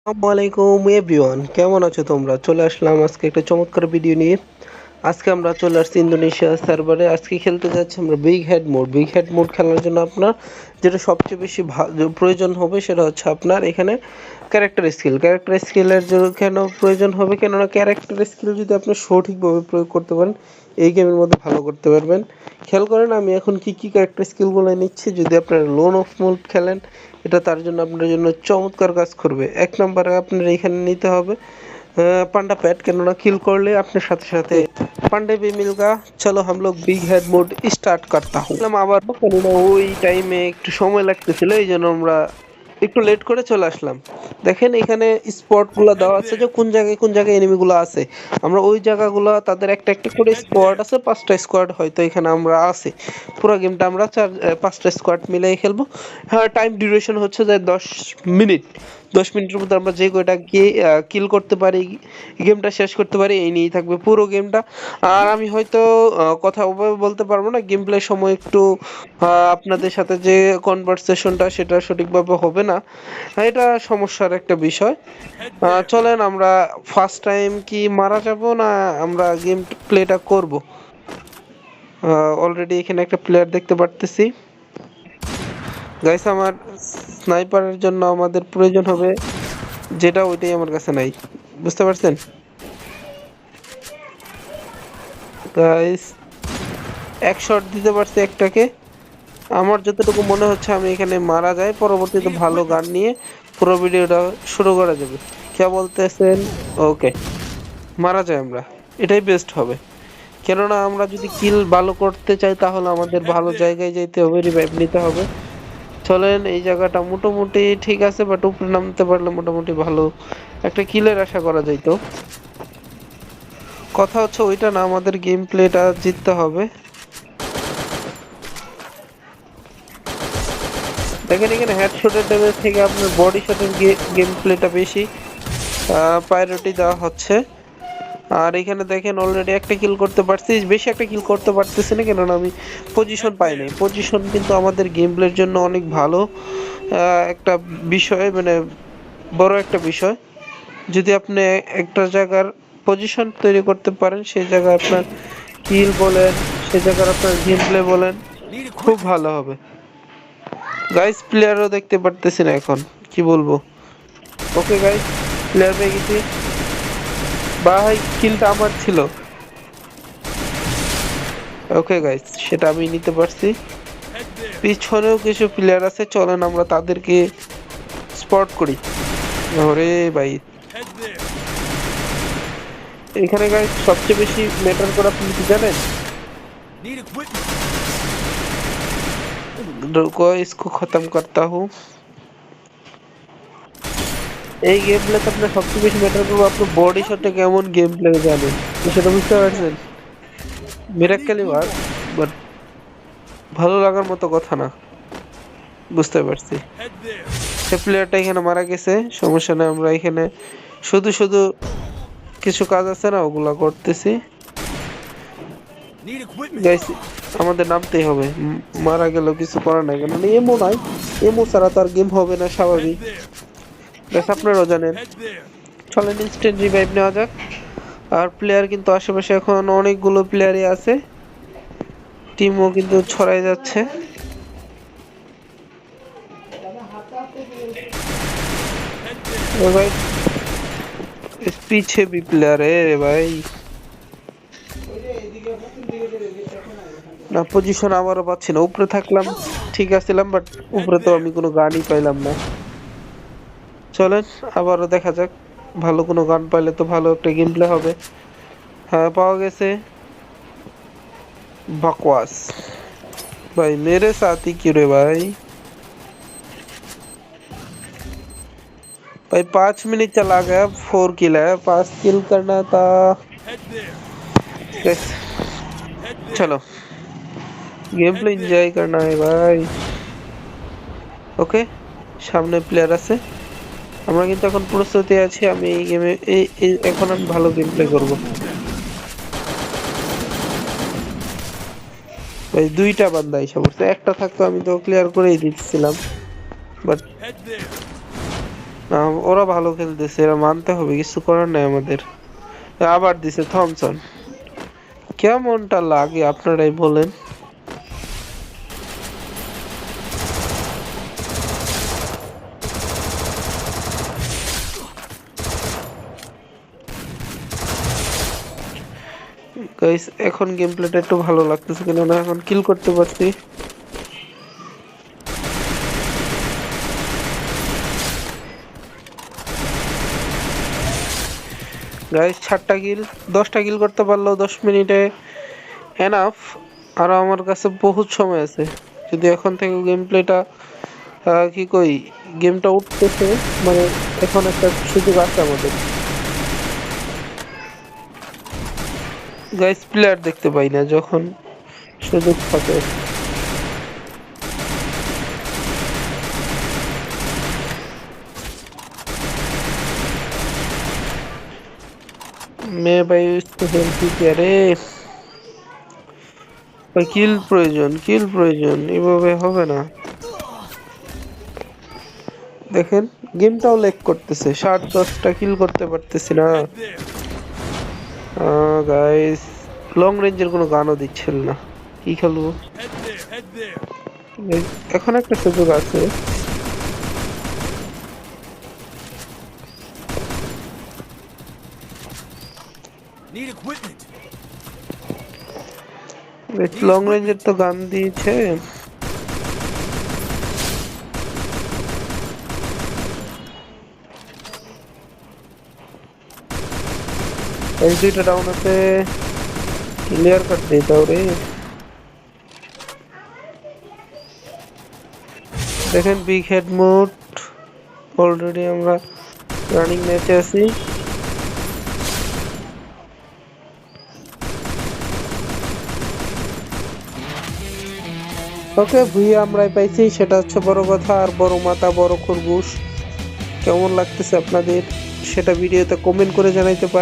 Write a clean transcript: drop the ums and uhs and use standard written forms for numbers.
আসসালামু আলাইকুম এভরিওয়ান, কেমন আছো তোমরা? চলে আসলাম আজকে একটা চমৎকার ভিডিও নিয়ে। আজকে আমরা চলে আসছি ইন্দোনেশিয়া সার্ভারে। আজকে খেলতে যাচ্ছি আমরা বিগ হেড মোড খেলার জন্য আপনার যেটা সবচেয়ে বেশি প্রয়োজন হবে সেটা হচ্ছে আপনার এখানে ক্যারেক্টার স্কিলের জন্য কেন প্রয়োজন হবে, কেননা ক্যারেক্টার স্কিল যদি আপনি সঠিকভাবে প্রয়োগ করতে পারেন এই গেমের মধ্যে ভালো করতে পারবেন। খেয়াল করেন আমি এখন কি কি ক্যারেক্টার স্কিলগুলো নিচ্ছি। যদি আপনারা লোন অফ মোড খেলেন এটা তার জন্য আপনার জন্য চমৎকার কাজ করবে। এক নম্বরে আপনার এখানে নিতে হবে पांडा पैट, কেননা কিল করলে আপনার সাথে সাথে পান্ডে भी मिल गया। चलो हम लोग बिग हेड मोड স্টার্ট करता हूँ। আবার কেননা ওই টাইমে একটু সময় লাগতেছিল, এই জন্য আমরা একটু লেট করে চলে আসলাম। দেখেন এখানে স্পট গুলা দেওয়া আছে যে কোন জায়গায় এনিমি গুলো আছে। আমরা ওই জায়গাগুলো তাদের একটা একটা করে স্কোয়াড আছে, 5টা স্কোয়াড হয়তো এখানে আমরা আছে। পুরো গেমটা আমরা 5টা স্কোয়াড মিলাই খেলবো। হ্যাঁ, টাইম ডিউরেশন হচ্ছে যে 10 মিনিট। 10 মিনিটের মধ্যে আমরা যে কয়টা কিল করতে পারি, গেমটা শেষ করতে পারি, এই নিয়েই থাকবে পুরো গেমটা। আর আমি হয়তো কথা ওভাবে বলতে পারবো না, গেম প্লে সময় একটু আপনাদের সাথে যে কনভারসেশনটা সেটা সঠিকভাবে হবে না। এটা সমস্যার একটা বিষয়। চলেন আমরা ফার্স্ট টাইম কি মারা যাব না আমরা গেম প্লেটা করব। অলরেডি এখানে একটা প্লেয়ার দেখতে পারতেছি। গাইস, আমার স্নাইপারের জন্য আমাদের প্রয়োজন হবে যেটা, ওইটাই আমার কাছে নাই। বুঝতে পারছেন গাইস? এক শট দিতে পারছি একটাকে। আমার যতটুকু মনে হচ্ছে আমি এখানে মারা যাই, পরবর্তীতে ভালো গান নিয়ে পুরো ভিডিওটা শুরু করা যাবে। কে বলতেছেন? ওকে, মারা যায় আমরা, এটাই বেস্ট হবে। কেননা আমরা যদি কিল ভালো করতে চাই তাহলে আমাদের ভালো জায়গায় যেতে হবে, রিভাইভ নিতে হবে। চলেন, এই জায়গাটা মোটামুটি ঠিক আছে, বাট উপরে নামতে পারলে মোটামুটি ভালো একটা কিলের আশা করা যাইতো। কথা হচ্ছে ওইটা না, আমাদের গেম প্লেটা জিততে হবে। দেখেন এখানে হেডশটের ড্যামেজ থেকে আপনার বডি শটের গেম প্লেটা বেশি প্রায়োরিটি দেওয়া হচ্ছে। আর এখানে দেখেন অলরেডি একটা কিল করতে পারছি, বেশি একটা কিল করতে পারতেছি না কেননা আমি পজিশন পাই নাই। পজিশন কিন্তু আমাদের গেম প্লের জন্য অনেক ভালো একটা বিষয়, মানে বড় একটা বিষয়। যদি আপনি একটা জায়গার পজিশন তৈরি করতে পারেন, সেই জায়গায় আপনার কিল বলেন, সেই জায়গার আপনার গেম প্লে বলেন, খুব ভালো হবে। গাইস, প্লেয়ারও দেখতে পারতেছি না এখন, কি বলবো। ওকে গাইস, প্লেয়ার পেয়ে গেছি। ভাই, কিলটা আমার ছিল। ওকে গাইস, সেটা আমি নিতে পারছি। পিছনেও কিছু প্লেয়ার আছে, চলেন আমরা তাদেরকে স্পট করি। ওরে ভাই, এখানে গাইস সবচেয়ে বেশি ম্যাটার করে আপনি কি জানেন? रुको, इसको खत्म करता हूँ। এই গেম প্লেতে আপনার সবচেয়ে বেশি ম্যাটার করবে আপনার বডি শটে কেমন গেম প্লে জানেন, তো সেটা বুঝতে পারছেন। মিরাক্কেলি ওয়ার্ক, বাট ভালো লাগার মতো কথা না। বুঝতে পারছি। সে প্লেয়ারটা এখানে মারা গেছে, সমস্যা নেই। আমরা এখানে শুধু শুধু কিছু কাজ আছে না, ওগুলা করতেছি। গাইস, আমাদের নামতেই হবে। মারা গেল কিছু করার নাই, কেন এমও নাই। এমও ছাড়া তো আর গেম হবে না, স্বাভাবিক। গাইস, আপনারাও জানেন। চলেন ইনস্ট্যান্ট রিভাইভ নেওয়া যাক। আর প্লেয়ার কিন্তু আশেপাশে এখন অনেকগুলো প্লেয়ারই আছে, টিমও কিন্তু ছড়াই যাচ্ছে। ओ भाई, इस पीछे भी प्लेयर है रे भाई। না, পজিশন আবারও পাচ্ছি না। উপরে থাকলাম ঠিক আছিলাম, বাট উপরে তো আমি কোনো গানই পাইলাম না। চলেন আবারও দেখা যাক, ভালো কোনো গান পাইলে তো ভালো একটা গেম প্লে হবে। হ্যাঁ, পাওয়া গেছে। बकवास भाई, मेरे साथ ही क्यों रे भाई? भाई 5 मिनट चला गया, 4 किल है, 5 किल करना था। चलो, गेम प्ले एंजॉय करना है भाई। ওকে, সামনে প্লেয়ার আছে। আমরা কিন্তু এখন প্রস্তুতি আছি। আমি এই গেমে এখন আমি ভালো গেম প্লে করব ভাই। দুইটা বান্দা এসে পড়ছে, একটা থাকতো আমি তো ক্লিয়ার করেই দিচ্ছিলাম, বাট ওরা ভালো খেলতেছে, এরা মানতে হবে, কিছু করার নাই আমাদের। আবার দিছে থমসন। কেমনটা লাগে আপনারাই বলেন। গাইস এখন গেম প্লেটা একটু ভালো লাগতেছে, কেননা এখন কিল করতে পারছি। গাইস 7টা কিল, 10টা কিল করতে পারলেও 10 মিনিটে এনাফ। আর আমার কাছে বহুত সময় আছে, যদি এখন থেকে গেম প্লেটা কি কই, গেমটা উঠতেছে, মানে এখন একটা সুযোগ আছে আমাদের। গাইস প্লেয়ার দেখতে পাই না যখন সুযোগ থাকে। মে ভাই उसको हेल्प ही क्या रे। ভাই কিল প্রয়োজন, কিল প্রয়োজন, এভাবে হবে না। দেখেন গেমটাও লেগ করতেছে, 7-10টা কিল করতে পারতেছি না। গাইস লং রেঞ্জের কোনো গানও দিচ্ছিল না, কি খেলবো। Guys, এখন একটা সুযোগ আছে। লং রেঞ্জের তো গান দিয়েছে। এই দুইটা ডাউন আছে, ক্লিয়ার কাট দিয়ে দাও রে। দেখেন বিগ হেড মোড, অলরেডি আমরা রানিং ম্যাচে আছি। ওকে ভুইয়া আমরাই পাইছি, সেটা হচ্ছে বড় কথা। আর বড় মাথা বড় খরগোশ কেমন লাগতেছে আপনাদের সেটা ভিডিওতে কমেন্ট করে জানাইতে পারেন।